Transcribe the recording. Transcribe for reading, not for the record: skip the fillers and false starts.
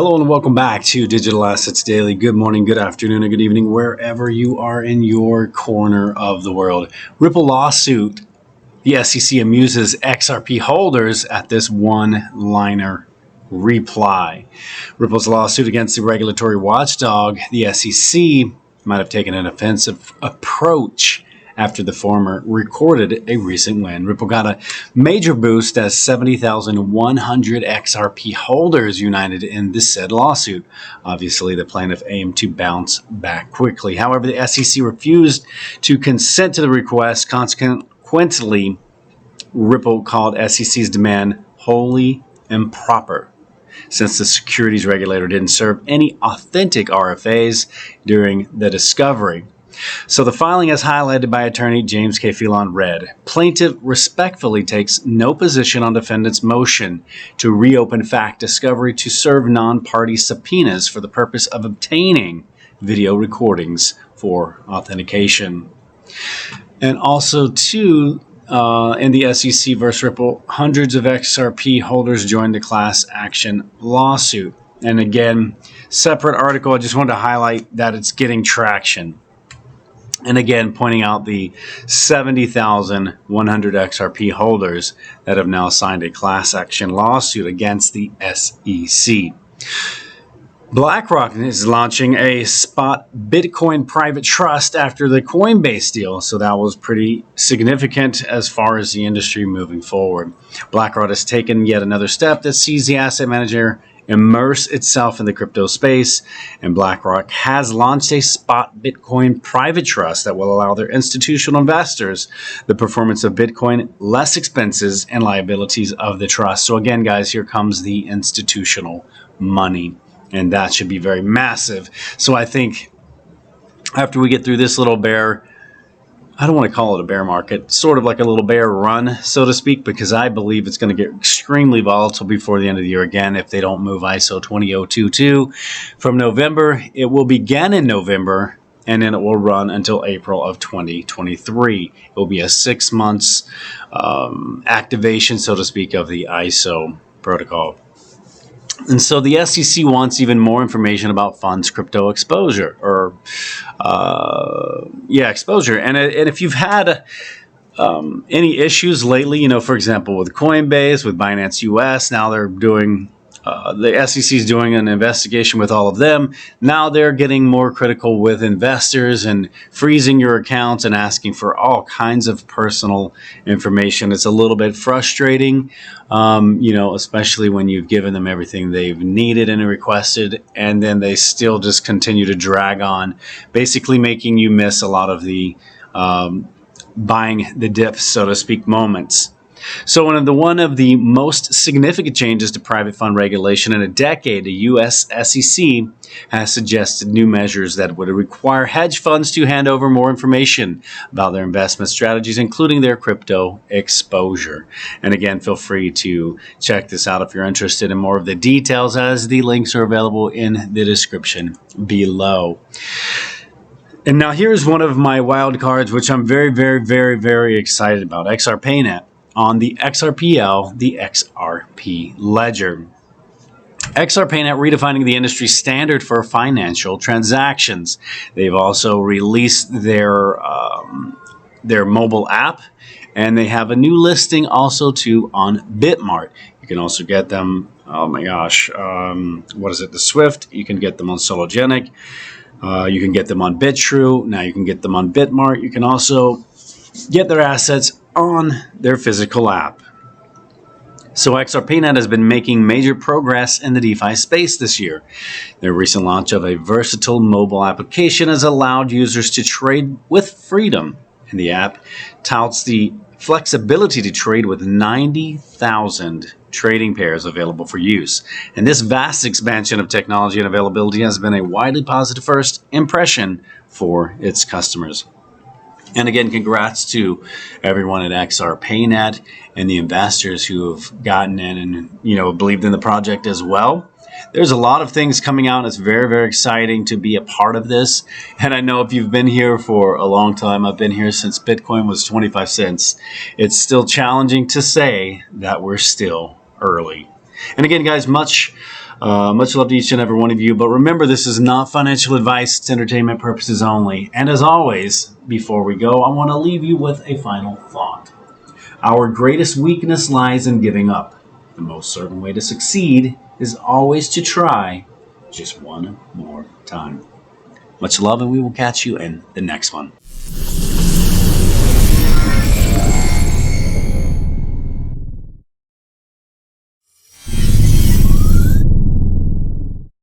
Hello and welcome back to Digital Assets Daily. Good morning, good afternoon, or good evening, wherever you are in your corner of the world. Ripple lawsuit. The SEC amuses XRP holders at this one-liner reply. Ripple's lawsuit against the regulatory watchdog, the SEC, might have taken an offensive approach after the former recorded a recent win. Ripple got a major boost as 70,100 XRP holders united in this said lawsuit. Obviously, the plaintiff aimed to bounce back quickly. However, the SEC refused to consent to the request. Consequently, Ripple called SEC's demand wholly improper, since the securities regulator didn't serve any authentic RFAs during the discovery. So the filing, as highlighted by attorney James K. Phelan, read, plaintiff respectfully takes no position on defendant's motion to reopen fact discovery to serve non-party subpoenas for the purpose of obtaining video recordings for authentication. And also, too, in the SEC versus Ripple, hundreds of XRP holders joined the class action lawsuit. And again, separate article, I just wanted to highlight that it's getting traction. And again, pointing out the 70,100 XRP holders that have now signed a class action lawsuit against the SEC. Blackrock is launching a spot Bitcoin private trust after the Coinbase deal. So that was pretty significant as far as the industry moving forward. Blackrock has taken yet another step that sees the asset manager immerse itself in the crypto space, and BlackRock has launched a spot Bitcoin private trust that will allow their institutional investors the performance of Bitcoin, less expenses and liabilities of the trust. So again, guys, here comes the institutional money, and that should be very massive. So I think after we get through this little bear, I don't want to call it a bear market, sort of like a little bear run, so to speak, because I believe it's going to get extremely volatile before the end of the year again if they don't move ISO 20022 from November. It will begin in November, and then it will run until April of 2023. It will be a 6 months activation, so to speak, of the ISO protocol. And so the SEC wants even more information about funds crypto exposure, or exposure. And if you've had any issues lately, for example, with Coinbase, with Binance US, now they're doing, the SEC is doing an investigation with all of them. Now they're getting more critical with investors and freezing your accounts and asking for all kinds of personal information. It's a little bit frustrating, especially when you've given them everything they've needed and requested, and then they still just continue to drag on, basically making you miss a lot of the buying the dip, so to speak, moments. So one of the most significant changes to private fund regulation in a decade, the U.S. SEC has suggested new measures that would require hedge funds to hand over more information about their investment strategies, including their crypto exposure. And again, feel free to check this out if you're interested in more of the details, as the links are available in the description below. And now here's one of my wild cards, which I'm very, very, very, very excited about, XRPaynet. On the XRPL, the XRP ledger. XRPaynet redefining the industry standard for financial transactions. They've also released their mobile app, and they have a new listing also too on Bitmart. You can also get them, oh my gosh, the Swift. You can get them on Sologenic. You can get them on BitTrue. Now you can get them on Bitmart. You can also get their assets on their physical app. So XRPaynet has been making major progress in the DeFi space this year. Their recent launch of a versatile mobile application has allowed users to trade with freedom, and the app touts the flexibility to trade with 90,000 trading pairs available for use. And this vast expansion of technology and availability has been a widely positive first impression for its customers. And again, congrats to everyone at XRPaynet and the investors who have gotten in and, believed in the project as well. There's a lot of things coming out. It's very, very exciting to be a part of this. And I know if you've been here for a long time, I've been here since Bitcoin was 25 cents. It's still challenging to say that we're still early. And again, guys, much Much love to each and every one of you. But remember, this is not financial advice. It's entertainment purposes only. And as always, before we go, I want to leave you with a final thought. Our greatest weakness lies in giving up. The most certain way to succeed is always to try just one more time. Much love, and we will catch you in the next one.